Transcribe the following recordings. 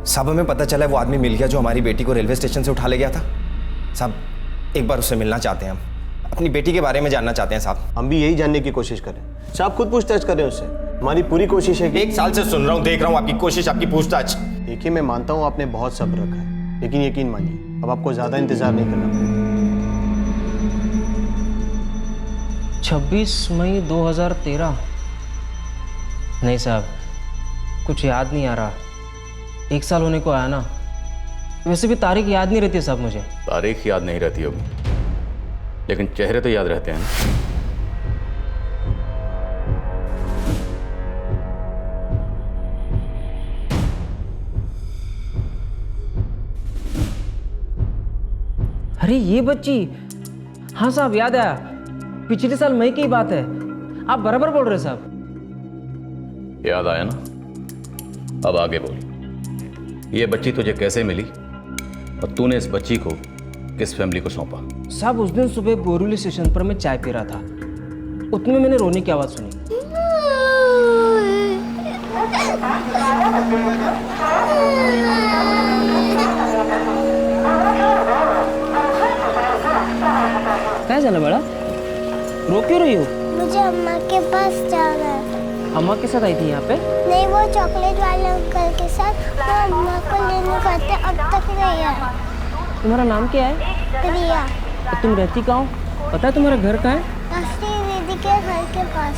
साहब हमें पता चला है वो आदमी मिल गया जो हमारी बेटी को रेलवे स्टेशन से उठा ले गया था। साहब एक बार उससे मिलना चाहते हैं, हम अपनी बेटी के बारे में जानना चाहते हैं साहब। हम भी यही जानने की कोशिश करें। साहब खुद पूछताछ करें उससे, हमारी पूरी कोशिश है कि 1 साल से सुन रहा हूँ, देख रहा हूँ आपकी कोशिश, आपकी पूछताछ। देखिए मैं मानता हूँ आपने बहुत सब्र रखा है, लेकिन यकीन मानिए अब आपको ज्यादा इंतजार नहीं करना पड़ेगा। 26 मई 2013। नहीं साहब, कुछ याद नहीं आ रहा। 1 साल होने को आया ना। वैसे भी तारीख याद नहीं रहती साहब मुझे। तारीख याद नहीं रहती होगी, लेकिन चेहरे तो याद रहते हैं ना। अरे ये बच्ची, हाँ साहब याद आया, पिछले साल मई की बात है। आप बराबर बोल रहे साहब। याद आया ना? अब आगे बोल। ये बच्ची तुझे कैसे मिली और तूने इस बच्ची को किस फैमिली को सौंपा? साहब उस दिन सुबह बोरीवली स्टेशन पर मैं चाय पी रहा था, उतने में मैंने रोने की आवाज़ सुनी। क्या चला बड़ा, रो क्यों रही हो? मुझे अम्मा के पास जाना है। अम्मा के साथ आई थी यहाँ पे? नहीं, वो चॉकलेट वाले अंकल के साथ। वो अम्मा को लेने करते अब तक नहीं आया। तुम्हारा नाम क्या है? प्रिया। तो तुम रहती कहाँ हो? पता है तुम्हारा घर कहाँ है? असली दीदी के घर के पास।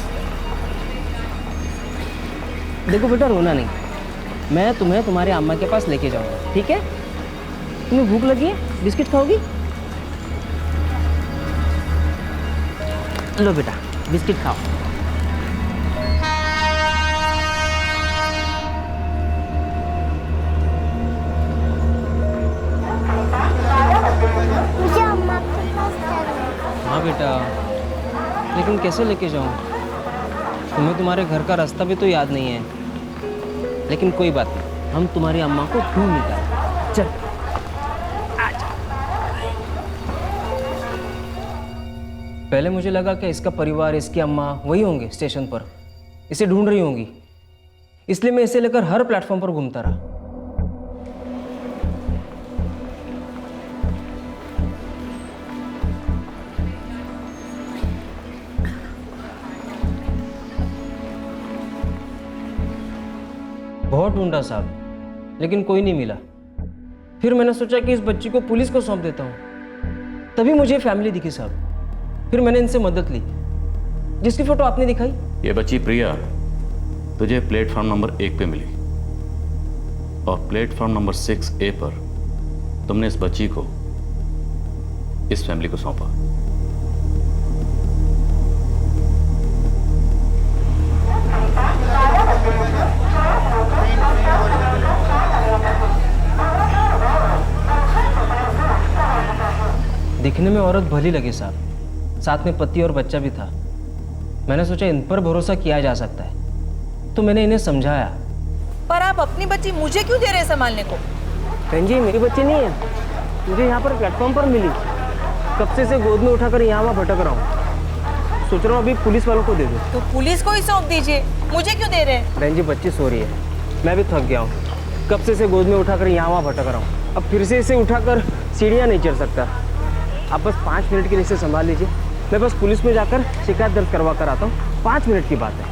देखो बेटा, रोना नहीं, मैं तुम्हें तुम्हारे अम्मा के पास लेके जाऊंगा, ठीक है? तुम्हें भूख लगी है, बिस्किट खाओगी? लो बेटा, बिस्किट खाओ। मुझे अम्मा के पास जाना है। हाँ बेटा, लेकिन कैसे लेके जाऊँ? तुम्हें तुम्हारे घर का रास्ता भी तो याद नहीं है। लेकिन कोई बात नहीं, हम तुम्हारी अम्मा को ढूंढ निकालेंगे। चल आजा। पहले मुझे लगा कि इसका परिवार, इसकी अम्मा वही होंगे स्टेशन पर, इसे ढूंढ रही होंगी, इसलिए मैं इसे लेकर हर प्लेटफॉर्म पर घूमता रहा। बहुत ढूंढा साहब, लेकिन कोई नहीं मिला। फिर मैंने सोचा कि इस बच्ची को पुलिस को सौंप देता हूँ। तभी मुझे फैमिली दिखी साहब, फिर मैंने इनसे मदद ली, जिसकी फोटो आपने दिखाई। ये बच्ची प्रिया तुझे प्लेटफॉर्म नंबर 1 पे मिली और प्लेटफॉर्म नंबर 6A पर तुमने इस बच्ची को इस फैमिली को सौंपा। दिखने में औरत भली लगी साहब, साथ में पति और बच्चा भी था। मैंने सोचा इन पर भरोसा किया जा सकता है, तो मैंने इन्हें समझाया। पर आप अपनी बच्ची मुझे क्यों दे रहे हैं संभालने को? बहन जी, मेरी बच्ची नहीं है, मुझे यहाँ पर प्लेटफॉर्म पर मिली। कब से इसे गोद में उठाकर यहाँ वहाँ भटक रहा हूँ। सोच रहा हूँ अभी पुलिस वालों को दे दूँ। तो पुलिस को ही सौंप दीजिए, मुझे क्यों दे रहे हैं? बहन जी, बच्ची सो रही है, मैं भी थक गया हूँ। कब से इसे गोद में उठाकर यहाँ वहाँ भटक रहा हूँ। अब फिर से इसे उठाकर सीढ़ियाँ नहीं चढ़ सकता। आप बस 5 मिनट के लिए इसे संभाल लीजिए, मैं बस पुलिस में जाकर शिकायत दर्ज करवा कर आता हूँ। 5 मिनट की बात है।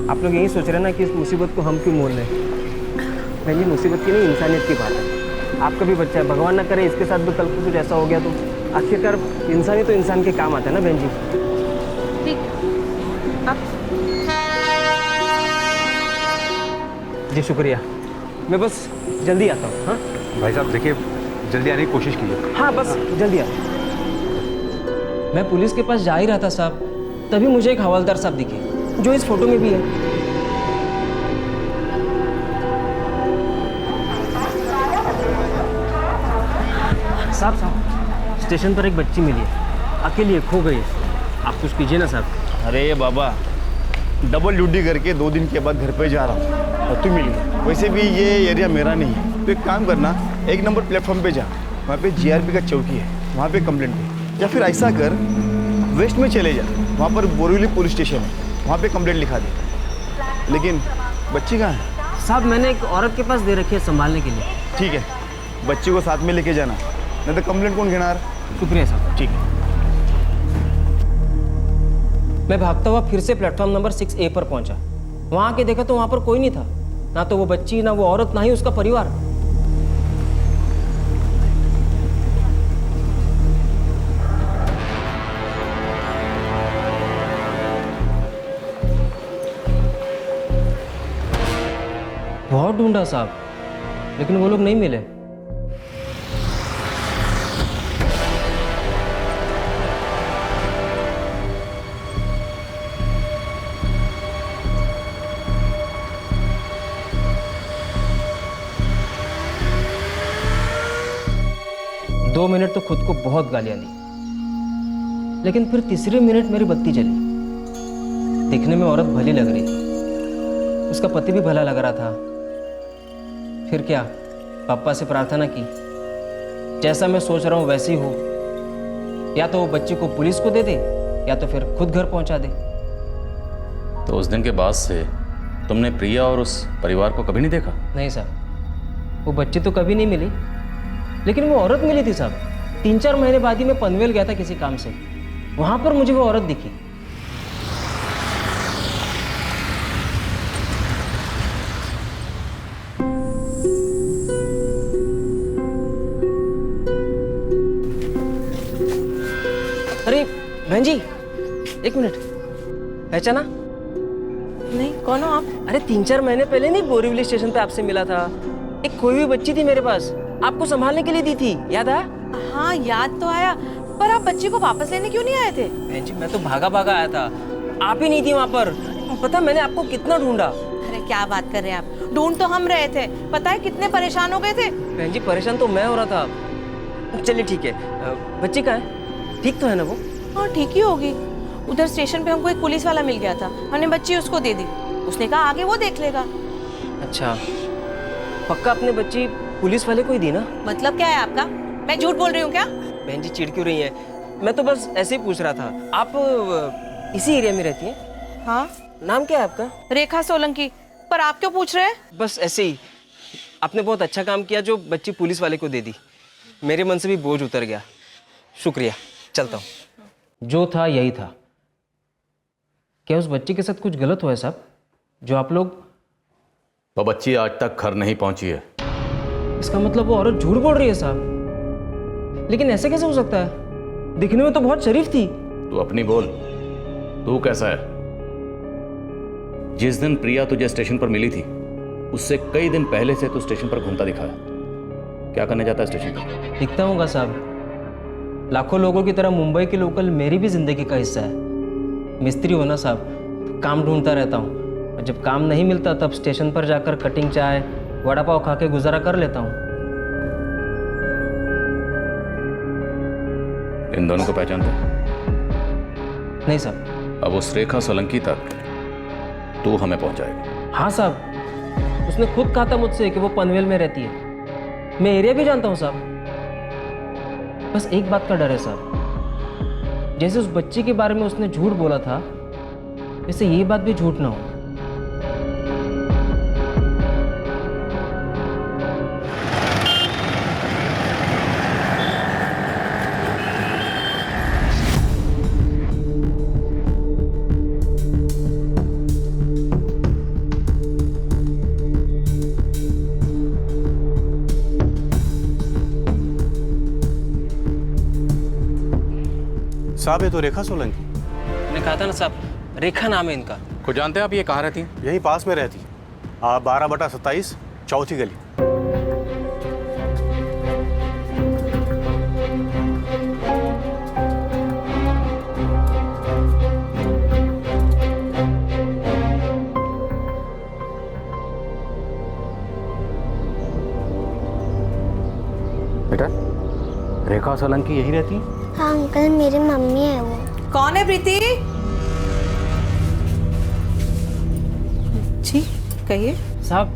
आप लोग यही सोच रहे हैं ना कि इस मुसीबत को हम क्यों मोल रहे हैं। बहन जी, मुसीबत की नहीं, इंसानियत की बात है। आपका भी बच्चा है, भगवान ना करे इसके साथ भी कल को कुछ ऐसा हो गया तो आखिरकार इंसान ही तो इंसान के काम आता है ना बहन जी। ठीक, आप जी शुक्रिया, मैं बस जल्दी आता हूँ। हाँ भाई साहब देखिए, जल्दी आने की कोशिश कीजिए। हाँ बस जल्दी आता। मैं पुलिस के पास जा ही रहा था साहब, तभी मुझे एक हवलदार साहब दिखे, जो इस फोटो में भी है। साहब, स्टेशन पर एक बच्ची मिली है, अकेली है, खो गई है। आप कुछ कीजिए ना साहब। अरे बाबा, डबल ड्यूटी करके 2 दिन के बाद घर पे जा रहा हूँ और तू मिल गई। वैसे भी ये एरिया मेरा नहीं है, तो एक काम करना, 1 नंबर प्लेटफॉर्म पे जा, वहाँ पे GRP का चौकी है, वहाँ पे कंप्लेंट दे। या फिर ऐसा कर, वेस्ट में चले जा, वहाँ पर बोरीवली पुलिस स्टेशन है, वहाँ पे कंप्लेंट लिखा दे। लेकिन बच्ची कहाँ है? साहब मैंने एक औरत के पास दे रखी है संभालने के लिए। ठीक है, बच्ची को साथ में लेके जाना, नहीं तो कंप्लेंट कौन घेणार? शुक्रिया साहब। ठीक है। मैं भागता हुआ फिर से प्लेटफॉर्म नंबर 6A पर पहुंचा। वहां आके देखा तो वहां पर कोई नहीं था, ना तो वो बच्ची, ना वो औरत, ना ही उसका परिवार। बहुत ढूंढा साहब, लेकिन वो लोग नहीं मिले। दो मिनट तो खुद को बहुत गालियां दी, लेकिन फिर तीसरे मिनट मेरी बत्ती जली। दिखने में औरत भली लग रही थी, उसका पति भी भला लग रहा था। फिर क्या, पापा से प्रार्थना की, जैसा मैं सोच रहा हूँ वैसी हो। या तो वो बच्ची को पुलिस को दे दे, या तो फिर खुद घर पहुंचा दे। तो उस दिन के बाद से तुमने प्रिया और उस परिवार को कभी नहीं देखा? नहीं साहब, वो बच्ची तो कभी नहीं मिली, लेकिन वो औरत मिली थी साहब। 3-4 महीने बाद ही मैं पनवेल गया था किसी काम से, वहां पर मुझे वो औरत दिखी। अरे बहन जी, एक मिनट, पहचाना? नहीं, कौन हो आप? अरे 3-4 महीने पहले नहीं बोरीवली स्टेशन पे आपसे मिला था। एक खोई हुई बच्ची थी मेरे पास, आपको संभालने के लिए दी थी, याद आया? हाँ याद तो आया, पर आप बच्ची को वापस लेने क्यों नहीं आए थे? बहन जी मैं तो भागा भागा आया था, आप ही नहीं थी वहाँ पर। पता मैंने आपको कितना ढूंढा। अरे क्या बात कर रहे हैं आप, ढूंढ तो हम रहे थे, पता है कितने परेशान हो गए थे। बहन जी परेशान तो मैं हो रहा था। चलिए ठीक है, बच्ची कहाँ है? ठीक तो है ना वो? हाँ ठीक ही होगी। उधर स्टेशन पे हमको एक पुलिस वाला मिल गया था, हमने बच्ची उसको दे दी, उसने कहा आगे वो देख लेगा। अच्छा, पक्का आपने बच्ची पुलिस वाले को ही दी ना? मतलब क्या है आपका, मैं झूठ बोल रही हूँ क्या? बहन जी चिढ़ क्यों रही है? मैं तो बस ऐसे ही पूछ रहा था। आप इसी एरिया में रहती हैं? हाँ। नाम क्या है आपका? रेखा सोलंकी। पर आप क्यों पूछ रहे हैं? बस ऐसे ही, आपने बहुत अच्छा काम किया जो बच्ची पुलिस वाले को दे दी। मेरे मन से भी बोझ उतर गया, शुक्रिया, चलता हूँ। जो था यही था। क्या उस बच्ची के साथ कुछ गलत हुआ है साहब, जो आप लोग? वो बच्ची आज तक घर नहीं पहुंची है। इसका मतलब वो औरत झूठ बोल रही है साहब। लेकिन ऐसे कैसे हो सकता है? दिखने में तो बहुत शरीफ थी। तू अपनी बोल, तू कैसा है? जिस दिन प्रिया तुझे स्टेशन पर मिली थी, उससे कई दिन पहले से तू स्टेशन पर घूमता दिखा है। क्या करने जाता है स्टेशन पर? दिखता हूँगा साहब, लाखों लोगों की तरह मुंबई के लोकल मेरी भी जिंदगी का हिस्सा है। मिस्त्री हो ना साहब, तो काम ढूंढता रहता हूँ, और जब काम नहीं मिलता तब स्टेशन पर जाकर कटिंग चाय, वड़ा पाव खा के गुजारा कर लेता हूँ। इन दोनों को पहचानते हैं? नहीं साहब। अब उस रेखा सोलंकी तक तू हमें पहुंचाएगा? हाँ साहब, उसने खुद कहा था मुझसे कि वो पनवेल में रहती है। मैं एरिया भी जानता हूँ साहब। बस एक बात का डर है साहब, जैसे उस बच्ची के बारे में उसने झूठ बोला था, वैसे ये बात भी झूठ ना हो। साहब ये तो रेखा सोलंकी। मैंने कहा था ना साहब, रेखा नाम है इनका। को जानते हैं आप ये कहाँ रहती हैं? यहीं पास में रहती। 12/27 चौथी गली। बेटा, रेखा सोलंकी यही रहती है? हाँ अंकल, मेरी मम्मी है वो। कौन है प्रीति? जी कहिए। साहब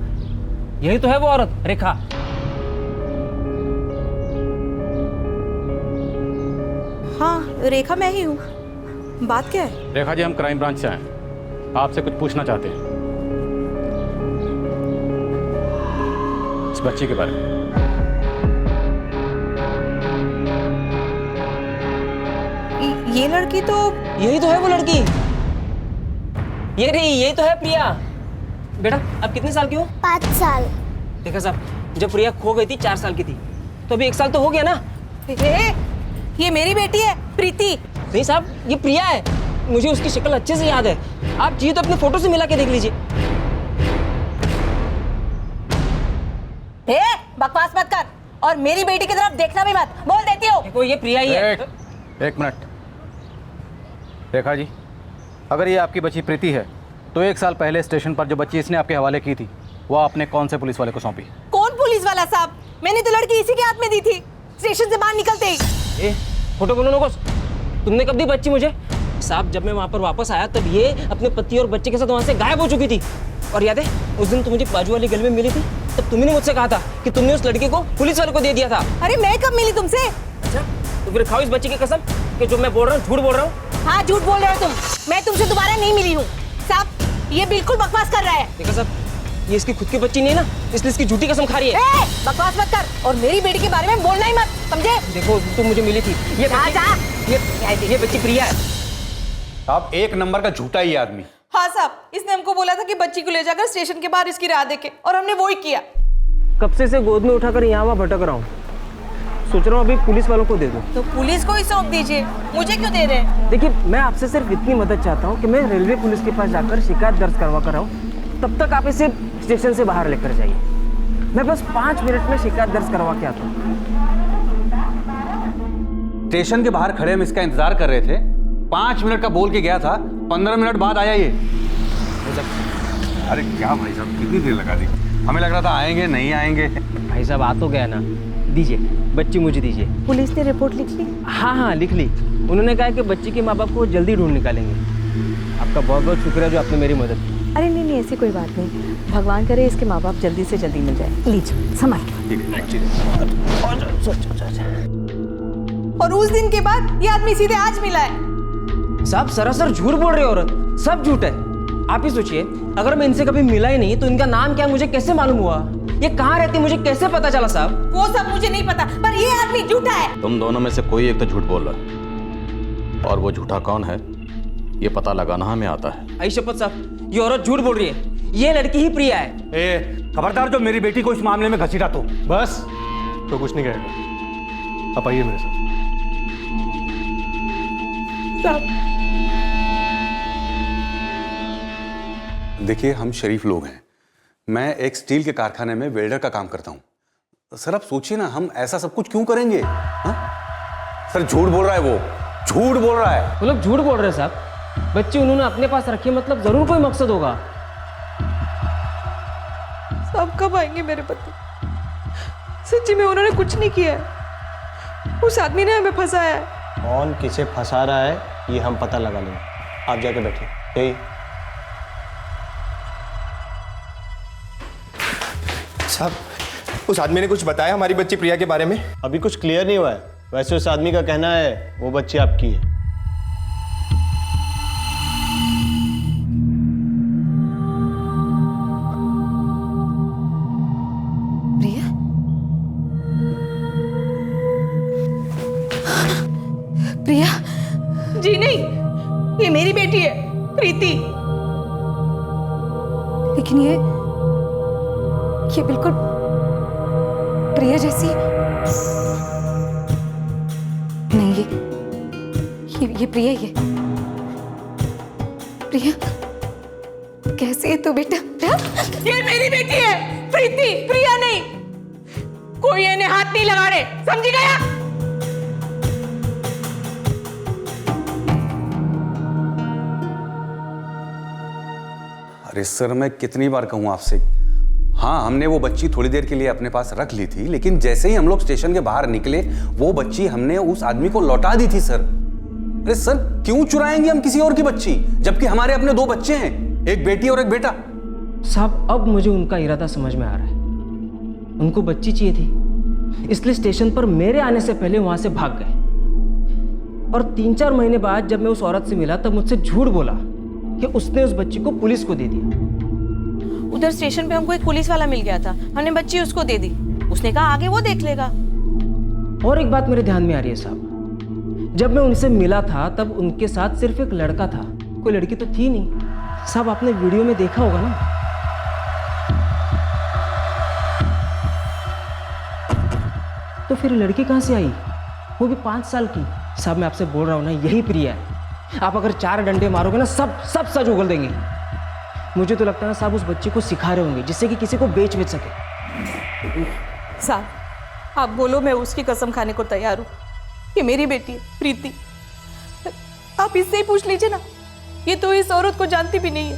यही तो है वो औरत, रेखा। हाँ रेखा मैं ही हूँ, बात क्या है? रेखा जी, हम क्राइम ब्रांच से आए हैं, आपसे कुछ पूछना चाहते हैं। बच्चे के बारे में। ये लड़की तो यही तो है वो लड़की, ये रही, यही तो है प्रिया। बेटा अब कितने साल की हो? 5 साल। देखा साहब, जब प्रिया खो गई थी 4 साल की थी, तो अभी 1 साल तो हो गया ना। ये मेरी बेटी है प्रीति। नहीं साहब, ये प्रिया है, मुझे उसकी शक्ल अच्छे से याद है। आप चाहिए तो अपने फोटो से मिला के देख लीजिए। बकवास मत कर और मेरी बेटी की तरफ देखना भी मत, बोल देती हो। देखो ये प्रिया ही है। एक मिनट रेखा जी, अगर ये आपकी बच्ची प्रीति है तो 1 साल पहले स्टेशन पर जो बच्ची इसने आपके हवाले की थी वो आपने कौन से पुलिस वाले को सौंपी? कौन पुलिस वाला साहब? मैंने तो लड़की इसी के हाथ में दी थी स्टेशन से बाहर निकलते ही। फोटो बोलो नको, तुमने कब दी बच्ची मुझे? साहब जब मैं वहाँ पर वापस आया तब ये अपने पति और बच्चे के साथ वहाँ से गायब हो चुकी थी। और याद है उस दिन तुम मुझे बाजू वाली गली में मिली थी, तब तुमने मुझसे कहा था कि तुमने उस लड़के को पुलिस वाले को दे दिया था। अरे मैं कब मिली तुमसे? अच्छा तो फिर खाओ इस बच्चे की कसम कि जो मैं बोल रहा हूँ झूठ बोल रहा हूँ। हाँ झूठ बोल रहे हो तुम, मैं तुमसे दोबारा नहीं मिली हूँ। साहब ये बिल्कुल बकवास कर रहा है। देखा साहब, ये इसकी खुद की बच्ची नहीं है ना, इसलिए इसकी झूठी कसम खा रही है। बकवास मत कर और मेरी बेटी के बारे में बोलना ही मत, समझे? देखो तुम मुझे मिली थी, ये बच्ची प्रिया है। आप 1 नंबर का झूठा ही आदमी। हाँ साहब, इसने हमको बोला था कि बच्ची को ले जाकर स्टेशन के बाहर इसकी राह देखे और हमने वो ही किया। कब से गोद में उठाकर यहाँ वहाँ भटक रहा हूँ, सोच रहा हूँ अभी पुलिस वालों को दे दूँ। तो पुलिस को ही सौंप दीजिए, मुझे क्यों दे रहे हैं? देखिए मैं आपसे सिर्फ इतनी मदद चाहता हूँ कि मैं रेलवे पुलिस के पास जाकर शिकायत दर्ज करवा कर आऊँ, तब तक आप इसे स्टेशन से बाहर लेकर जाइए। मैं बस 5 मिनट में शिकायत दर्ज करवा के आता हूँ। स्टेशन के बाहर खड़े हम इसका इंतजार कर रहे थे, 5 मिनट का बोल के गया था, 15 मिनट बाद आया ये। अरे क्या भाई साहब, कितनी देर लगा दी? हमें लग रहा था आएंगे नहीं आएंगे। भाई साहब आ तो गया ना, दीजिए बच्ची मुझे दीजिए। पुलिस ने रिपोर्ट लिख ली? हाँ लिख ली। उन्होंने कहा कि बच्ची के माँ बाप को जल्दी ढूंढ निकालेंगे। आपका बहुत बहुत शुक्रिया जो आपने मेरी मदद की। अरे नहीं ऐसी कोई बात नहीं, भगवान करे इसके माँ बाप जल्दी से जल्दी मिल जाए। लीजिए संभाल। और उस दिन के बाद ये आदमी सीधे आज मिला है। साहब सरासर झूठ बोल रही औरत, सब झूठ है। आप ही सोचिए, अगर मैं इनसे कभी मिला ही नहीं तो इनका नाम क्या मुझे कैसे मालूम हुआ, ये कहाँ रहती मुझे कैसे पता चला? साहब वो सब मुझे नहीं पता, पर ये आदमी झूठा है। तुम दोनों में से कोई एक तो झूठ बोल रहा है, और वो झूठा कौन है ये पता लगाना हमें आता है। आई शपथ साहब, ये औरत झूठ बोल रही है, ये लड़की ही प्रिया है। खबरदार जो मेरी बेटी को इस मामले में घसीटा तो। बस तो कुछ नहीं कहेगा, आप आइए मेरे साथ। देखिए हम शरीफ लोग हैं, मैं एक स्टील के कारखाने में वेल्डर का काम करता हूं। सर आप सोचिए ना, हम ऐसा सब कुछ क्यों करेंगे? हा? सर झूठ बोल रहा है, वो झूठ बोल रहा है। वो लोग झूठ बोल रहे हैं साहब, बच्चे उन्होंने अपने पास रखे, मतलब जरूर कोई मकसद होगा। साहब कब आएंगे मेरे पति? सच्ची में उन्होंने कुछ नहीं किया है, उस आदमी ने हमें फंसाया है। कौन किसे फंसा रहा है ये हम पता लगा लेंगे, आप जाके बैठिए। यही साहब, उस आदमी ने कुछ बताया हमारी बच्ची प्रिया के बारे में? अभी कुछ क्लियर नहीं हुआ है, वैसे उस आदमी का कहना है वो बच्ची आपकी है। प्रिया? प्रिया? जी नहीं, ये मेरी बेटी है प्रीति। लेकिन ये बिल्कुल प्रिया जैसी नहीं। ये प्रिया ही है। प्रिया कैसे है तू बेटा? ये मेरी बेटी है प्रीति, प्रिया नहीं। कोई इन्हें हाथ नहीं लगा रहे, समझ गया? अरे सर मैं कितनी बार कहूं आपसे, हाँ हमने वो बच्ची थोड़ी देर के लिए अपने पास रख ली थी, लेकिन जैसे ही हम लोग स्टेशन के बाहर निकले वो बच्ची हमने उस आदमी को लौटा दी थी सर। अरे सर क्यों चुराएंगे हम किसी और की बच्ची, जबकि हमारे अपने 2 बच्चे हैं, एक बेटी और एक बेटा। साहब अब मुझे उनका इरादा समझ में आ रहा है, उनको बच्ची चाहिए थी, इसलिए स्टेशन पर मेरे आने से पहले वहां से भाग गए। और 3-4 महीने बाद जब मैं उस औरत से मिला तब मुझसे झूठ बोला कि उसने उस बच्ची को पुलिस को दे दिया। उधर स्टेशन पे हमको एक पुलिस वाला मिल गया था, हमने बच्ची उसको दे दी। उसने कहा आगे वो देख लेगा। और एक बात मेरे ध्यान में आ रही है साहब, जब मैं उनसे मिला था तब उनके साथ सिर्फ एक लड़का था, कोई लड़की तो थी नहीं। साहब आपने वीडियो में देखा होगा ना। तो फिर लड़की कहाँ से आई, वो भी 5 साल की। साहब मैं आपसे बोल रहा हूँ ना, यही प्रिया है। आप अगर 4 डंडे मारोगे ना, सब सच उगल देंगे। मुझे तो लगता है ना साहब उस बच्चे को सिखा रहे होंगे जिससे कि किसी को बेच सके। साहब आप बोलो, मैं उसकी कसम खाने को तैयार हूँ। ये मेरी बेटी है प्रीति, आप इससे ही पूछ लीजिए ना, ये तो इस औरत को जानती भी नहीं है।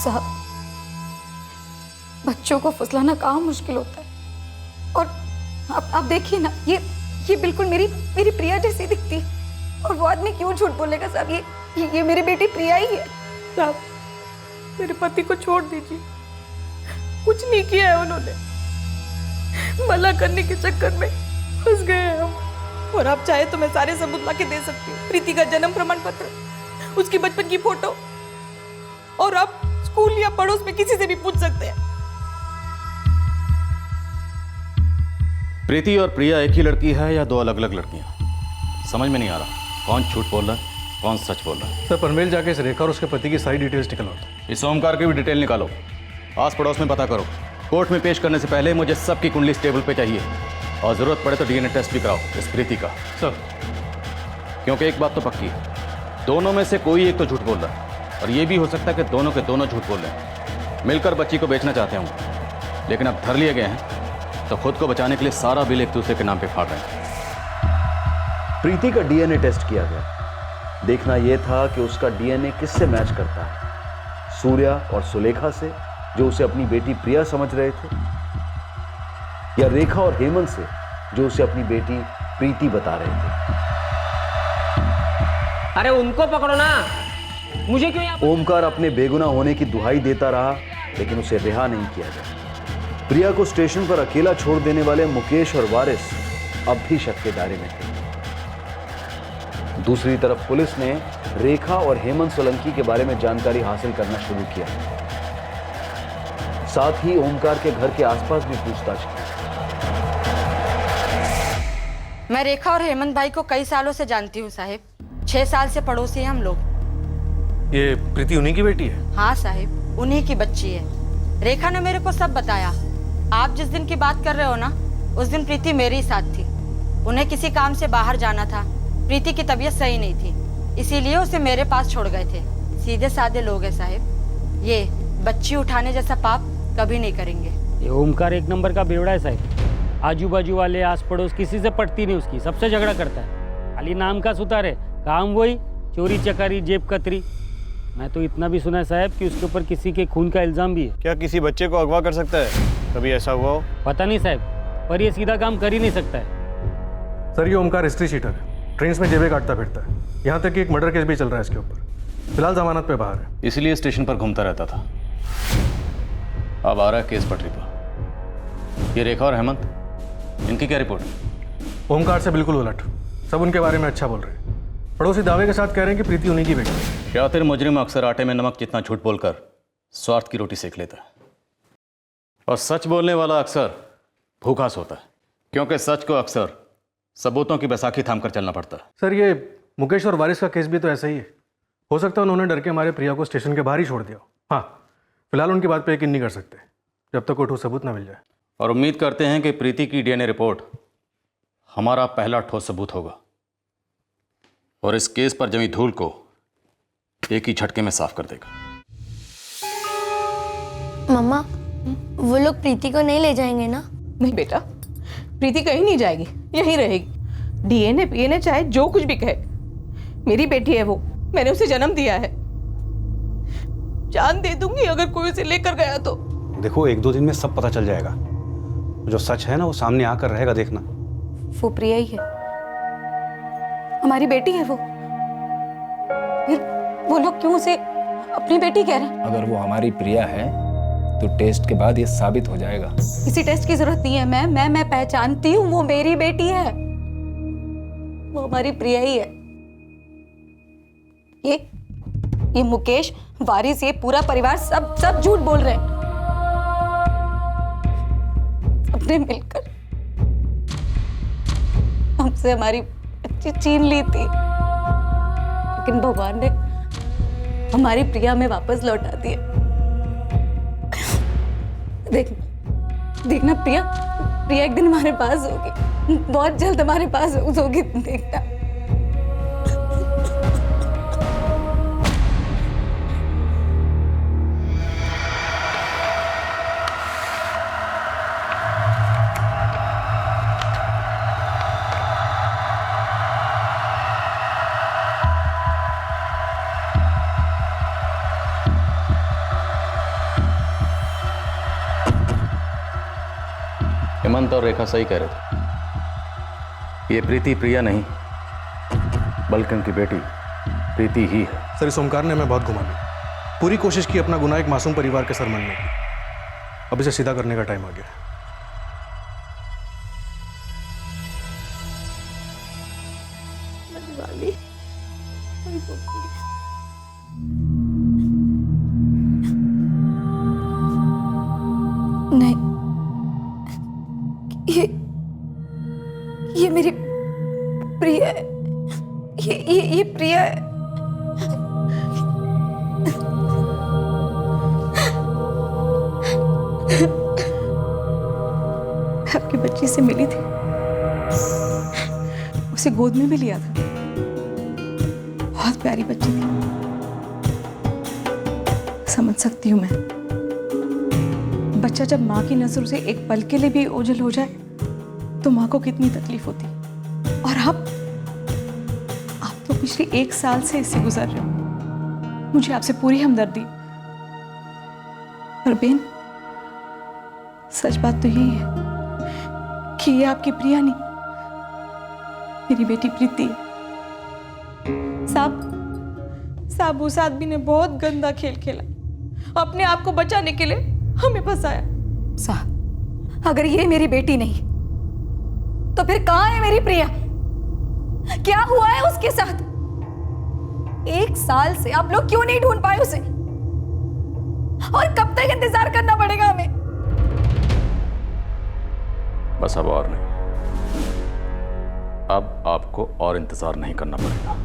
साहब बच्चों को फुसलाना कहाँ मुश्किल होता है। और आप देखिए ना, ये बिल्कुल मेरी प्रिया जैसी दिखती है। और वो आदमी क्यों झूठ बोलेगा साहब, ये मेरी बेटी प्रिया ही है। साहब मेरे पति को छोड़ दीजिए, कुछ नहीं किया है उन्होंने, भला करने के चक्कर में फंस गए हैं हम। और आप चाहे तो मैं सारे सबूत ला के दे सकती हूँ, प्रीति का जन्म प्रमाण पत्र, उसकी बचपन की फोटो, और आप स्कूल या पड़ोस में किसी से भी पूछ सकते हैं। प्रीति और प्रिया एक ही लड़की है या 2 अलग अलग लड़कियां? समझ में नहीं आ रहा कौन झूठ बोल रहा है कौन सच बोल रहा है। सर पनवेल जाके इस रेखा और उसके पति की सारी डिटेल्स निकलवाओ। इस ओमकार की भी डिटेल निकालो, आस पड़ोस में पता करो। कोर्ट में पेश करने से पहले मुझे सबकी कुंडली इस टेबल पे चाहिए, और जरूरत पड़े तो डीएनए टेस्ट भी कराओ इस प्रीति का। सर क्योंकि एक बात तो पक्की है, दोनों में से कोई एक तो झूठ बोल रहा है, और ये भी हो सकता है कि दोनों के दोनों झूठ बोल रहे हैं। मिलकर बच्ची को बेचना चाहते होंगे, लेकिन अब धर लिए गए हैं तो खुद को बचाने के लिए सारा बिल एक दूसरे के नाम पे फाड़ रहे हैं। प्रीति का डीएनए टेस्ट किया गया। देखना यह था कि उसका डीएनए किससे मैच करता है, सूर्या और सुलेखा से जो उसे अपनी बेटी प्रिया समझ रहे थे, या रेखा और हेमंत से जो उसे अपनी बेटी प्रीति बता रहे थे। अरे उनको पकड़ो ना, मुझे क्यों यहाँ? ओमकार अपने बेगुनाह होने की दुहाई देता रहा, लेकिन उसे रिहा नहीं किया गया। प्रिया को स्टेशन पर अकेला छोड़ देने वाले मुकेश और वारिस अब भी शक के दायरे में थे। दूसरी तरफ पुलिस ने रेखा और हेमंत सोलंकी के बारे में जानकारी हासिल करना शुरू किया। साथ ही ओमकार के घर के आसपास भी पूछताछ की। मैं रेखा और हेमंत भाई को कई सालों से जानती हूँ साहिब, 6 साल से पड़ोसी हैं हम लोग। ये प्रीति उन्हीं की बेटी है? हाँ साहिब, उन्हीं की बच्ची है। रेखा ने मेरे को सब बताया। आप जिस दिन की बात कर रहे हो ना, उस दिन प्रीति मेरे ही साथ थी। उन्हें किसी काम से बाहर जाना था, प्रीति की तबीयत सही नहीं थी, इसीलिए उसे मेरे पास छोड़ गए थे। सीधे साधे लोग हैं साहिब, ये बच्ची उठाने जैसा पाप कभी नहीं करेंगे। ये ओमकार एक नंबर का बेवड़ा है साहिब, आजू बाजू वाले आस पड़ोस किसी से पटती नहीं उसकी, सबसे झगड़ा करता है। खाली नाम का सुतार है, काम वही चोरी चकारी जेब कतरी। मैं तो इतना भी सुना है साहब कि उसके ऊपर किसी के खून का इल्जाम भी है। क्या किसी बच्चे को अगवा कर सकता है? कभी ऐसा हुआ हो? पता नहीं साहब, पर ये सीधा काम कर ही नहीं सकता है। सर ये ओमकार हिस्ट्री शीटर है, ट्रेन में जेबें काटता फिरता है। यहाँ तक कि एक मर्डर केस भी चल रहा है इसके ऊपर। फिलहाल जमानत पे बाहर है, इसलिए स्टेशन पर घूमता रहता था। अब आ रहा है केस पटरी पर। ये रेखा और हेमंत, इनकी क्या रिपोर्ट है? ओमकार से बिल्कुल उलट, सब उनके बारे में अच्छा बोल रहे हैं। पड़ोसी दावे के साथ कह रहे हैं कि प्रीति उन्हीं की बेटी है। शातिर मुजरिम अक्सर आटे में नमक जितना झूठ बोलकर स्वार्थ की रोटी सेक लेता है, और सच बोलने वाला अक्सर भूखा सोता है, क्योंकि सच को अक्सर सबूतों की बैसाखी थाम कर चलना पड़ता है। सर ये मुकेश और वारिस का केस भी तो ऐसा ही है। हो सकता है उन्होंने डर के हमारे प्रिया को स्टेशन के बाहर ही छोड़ दिया। हाँ, फिलहाल उनकी बात पे यकीन नहीं कर सकते जब तक कोई ठोस सबूत ना मिल जाए। और उम्मीद करते हैं कि प्रीति की डीएनए रिपोर्ट हमारा पहला ठोस सबूत होगा, और इस केस पर जमी धूल को एक ही झटके में साफ कर देगा। मम्मा, वो लोग प्रीति को नहीं ले जाएंगे ना? नहीं बेटा, प्रीति कहीं नहीं जाएगी, यहीं रहेगी। डीएनए पीएनए चाहे जो कुछ भी कहे, मेरी बेटी है वो, मैंने उसे जन्म दिया है। जान दे दूंगी अगर कोई उसे लेकर गया तो। देखो 1-2 दिन में सब पता चल जाएगा, जो सच है ना वो सामने आकर रहेगा, देखना। वो प्रिया ही है, हमारी बेटी है वो। फिर वो लोग क्यों उसे अपनी बेटी कह रहे हैं? अगर वो हमारी प्रिया है तो टेस्ट के बाद ये साबित हो जाएगा। किसी टेस्ट की जरूरत नहीं है। मैं पहचानती हूँ, वो मेरी बेटी है, वो हमारी प्रिया ही है। ये मुकेश, वारिस, ये पूरा परिवार सब झूठ बोल रहे हैं। ने मिलकर हमसे हमारी बच्ची छीन ली थी, लेकिन भगवान ने हमारी प्रिया में वापस लौटा दिया। देखना प्रिया एक दिन हमारे पास होगी, बहुत जल्द हमारे पास होगी, देखना। हेमंत और रेखा सही कह रहे थे। ये प्रीति प्रिया नहीं, बल्कि उनकी बेटी प्रीति ही है। सर, इस ओमकार ने हमें बहुत घुमा लिया। पूरी कोशिश की अपना गुनाह एक मासूम परिवार के सर मलने की। अब इसे सीधा करने का टाइम आ गया। नहीं, ये मेरी प्रिया है। ये प्रिया है। आपकी बच्ची से मिली थी, उसे गोद में भी लिया था। बहुत प्यारी बच्ची थी। समझ सकती हूँ मैं, बच्चा जब माँ की नजरों से एक पल के लिए भी ओझल हो जाए तो माँ को कितनी तकलीफ होती। और आप तो पिछले 1 साल से इससे गुजर रहे हो। मुझे आपसे पूरी हमदर्दी। और बेन, सच बात तो यही है कि ये आपकी प्रिया नहीं, मेरी बेटी प्रीति। साहब उस आदमी ने बहुत गंदा खेल खेला, अपने आप को बचाने के लिए हमें फंसाया। साहब, अगर ये मेरी बेटी नहीं तो फिर कहां है मेरी प्रिया? क्या हुआ है उसके साथ? 1 साल से आप लोग क्यों नहीं ढूंढ पाए उसे? और कब तक इंतजार करना पड़ेगा हमें? बस अब और नहीं, अब आपको और इंतजार नहीं करना पड़ेगा।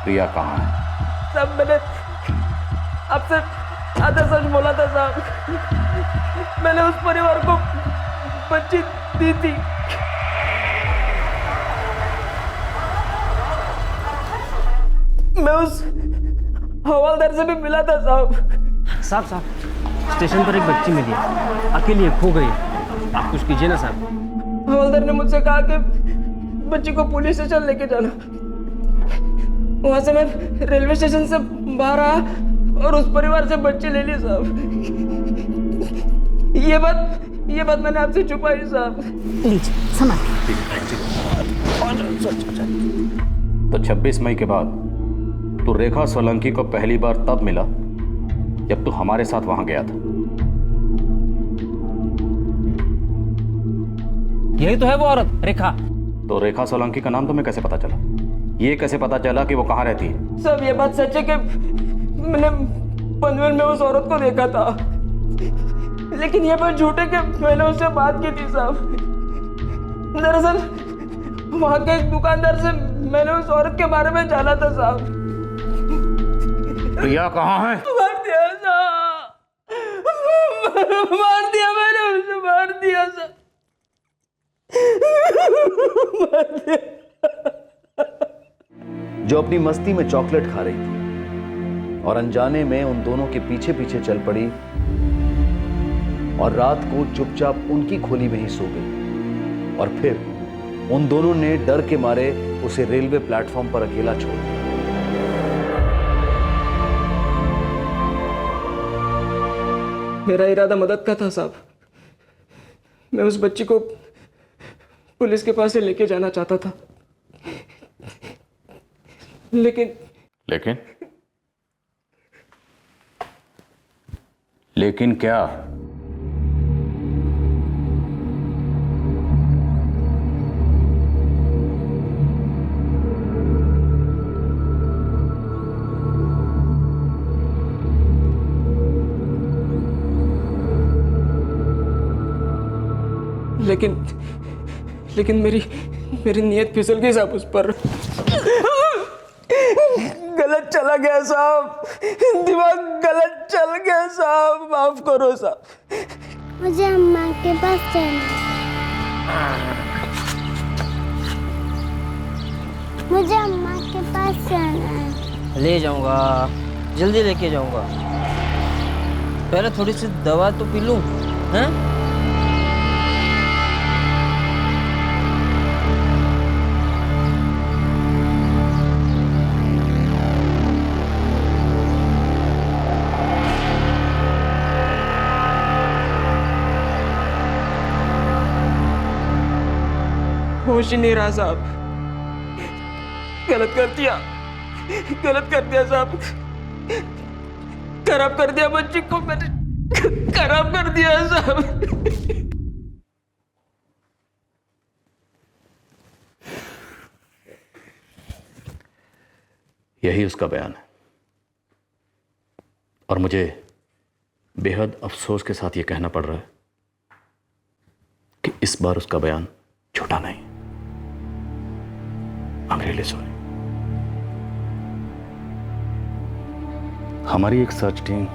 प्रिया कहाँ है? सब मैंने आपसे आधा सच बोला था साहब। मैंने उस परिवार को बच्ची दी थी। मैं उस हवालदार से भी मिला था साहब। साहब, स्टेशन पर एक बच्ची मिली है, अकेली है, खो गई है। आप कुछ कीजिए ना साहब। हवालदार ने मुझसे कहा कि बच्ची को पुलिस स्टेशन लेके जाना। वहां से मैं रेलवे स्टेशन से बाहर आया और उस परिवार से बच्चे ले लिए साहब। ये बात मैंने आपसे छुपाई साहब। लीजिए संभाल। तो 26 मई के बाद तू रेखा सोलंकी को पहली बार तब मिला जब तू हमारे साथ वहां गया था। यही तो है वो औरत, रेखा। तो रेखा सोलंकी का नाम तुम्हें कैसे पता चला? ये कैसे पता चला कि वो कहाँ रहती है? सब ये बात सच है कि मैंने पनवेल में उस औरत को देखा था, लेकिन ये बात झूठ है कि मैंने उससे बात की थी साहब। दरअसल वहां के एक दुकानदार से मैंने उस औरत के बारे में जाना था साहब। प्रिया कहाँ है? मार दिया साहब, मार दिया मैंने उसे, मार दिया साहब, मार दिया। जो अपनी मस्ती में चॉकलेट खा रही थी और अनजाने में उन दोनों के पीछे पीछे चल पड़ी और रात को चुपचाप उनकी खोली में ही सो गई। और फिर उन दोनों ने डर के मारे उसे रेलवे प्लेटफॉर्म पर अकेला छोड़ दिया। मेरा इरादा मदद का था साहब। मैं उस बच्ची को पुलिस के पास से लेके जाना चाहता था, लेकिन क्या? लेकिन मेरी नीयत फिसल गई साहब उस पर। गलत चला गया साहब, दिमाग गलत चल गया साहब, माफ करो साहब। मुझे अम्मा के पास जाना है। मुझे अम्मा के पास जाना है। ले जाऊंगा, जल्दी लेके जाऊंगा। पहले थोड़ी सी दवा तो पी लूं, हैं? होश ही नहीं रहा साहब। गलत कर दिया साहब। खराब कर दिया बच्ची को मैंने, खराब कर दिया साहब। यही उसका बयान है और मुझे बेहद अफसोस के साथ यह कहना पड़ रहा है कि इस बार उसका बयान झूठा नहीं। I'm really sorry। हमारी एक सर्च टीम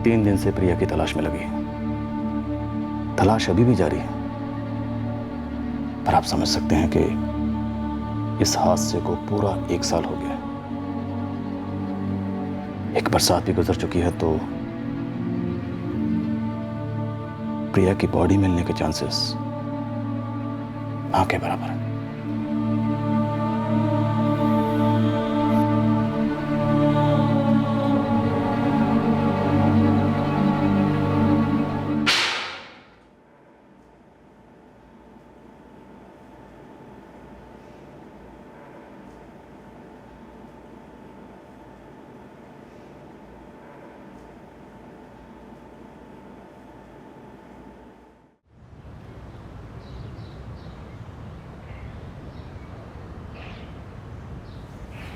3 दिन से प्रिया की तलाश में लगी है। तलाश अभी भी जारी है, पर आप समझ सकते हैं कि इस हादसे को पूरा 1 साल हो गया है। एक बरसात भी गुजर चुकी है, तो प्रिया की बॉडी मिलने के चांसेस ना के बराबर है।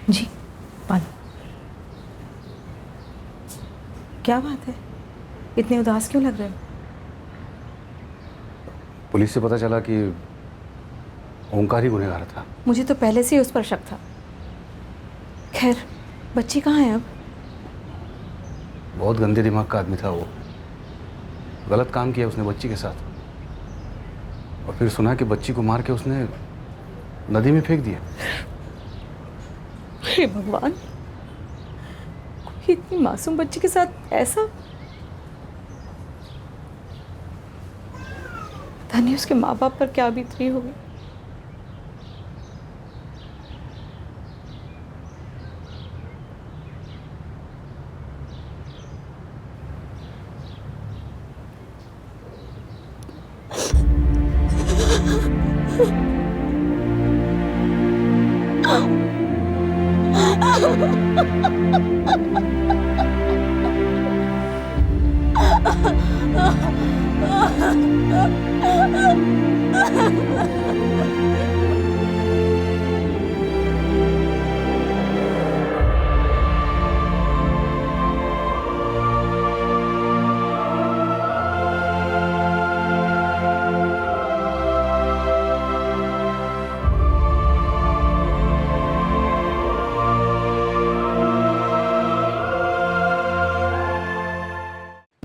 जी पानी। क्या बात है, इतने उदास क्यों लग रहे हो? पुलिस से पता चला कि ओंकार ही गुनहगार था। मुझे तो पहले से ही उस पर शक था। खैर, बच्ची कहाँ है अब? बहुत गंदे दिमाग का आदमी था वो। गलत काम किया उसने बच्ची के साथ, और फिर सुना कि बच्ची को मार के उसने नदी में फेंक दिया। हे भगवान, कोई इतनी मासूम बच्ची के साथ ऐसा? पता नहीं उसके माँ बाप पर क्या बीत रही होगी।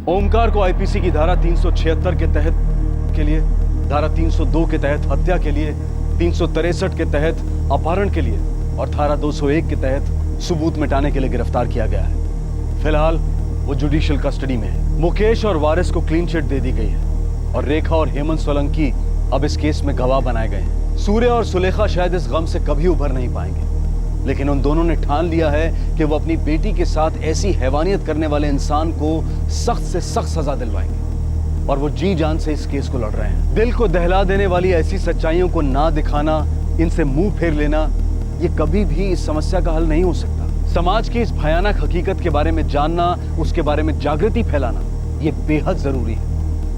ओमकार को आईपीसी की धारा 376 के तहत के लिए, धारा 302 के तहत हत्या के लिए, 363 के तहत अपहरण के लिए और धारा 201 के तहत सबूत मिटाने के लिए गिरफ्तार किया गया है। फिलहाल वो जुडिशियल कस्टडी में है। मुकेश और वारिस को क्लीन चिट दे दी गई है और रेखा और हेमंत सोलंकी अब इस केस में गवाह बनाए गए हैं। सूर्या और सुलेखा शायद इस गम से कभी उभर नहीं पाएंगे, लेकिन उन दोनों ने ठान लिया है कि वो अपनी बेटी के साथ ऐसी हैवानियत करने वाले इंसान को सख्त से सख्त सजा दिलवाएंगे और वो जी जान से इस केस को लड़ रहे हैं। दिल को दहला देने वाली ऐसी सच्चाइयों को ना दिखाना, इनसे मुंह फेर लेना, ये कभी भी इस समस्या का हल नहीं हो सकता। समाज की इस भयानक हकीकत के बारे में जानना, उसके बारे में जागृति फैलाना, ये बेहद जरूरी है।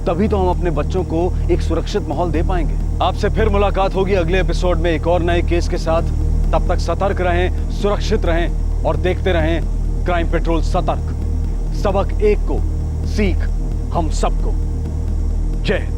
तभी तो हम अपने बच्चों को एक सुरक्षित माहौल दे पाएंगे। आपसे फिर मुलाकात होगी अगले एपिसोड में एक और नए केस के साथ। तब तक सतर्क रहें, सुरक्षित रहें और देखते रहें क्राइम पेट्रोल सतर्क। सबक एक को, सीख हम सबको। जय हिंद।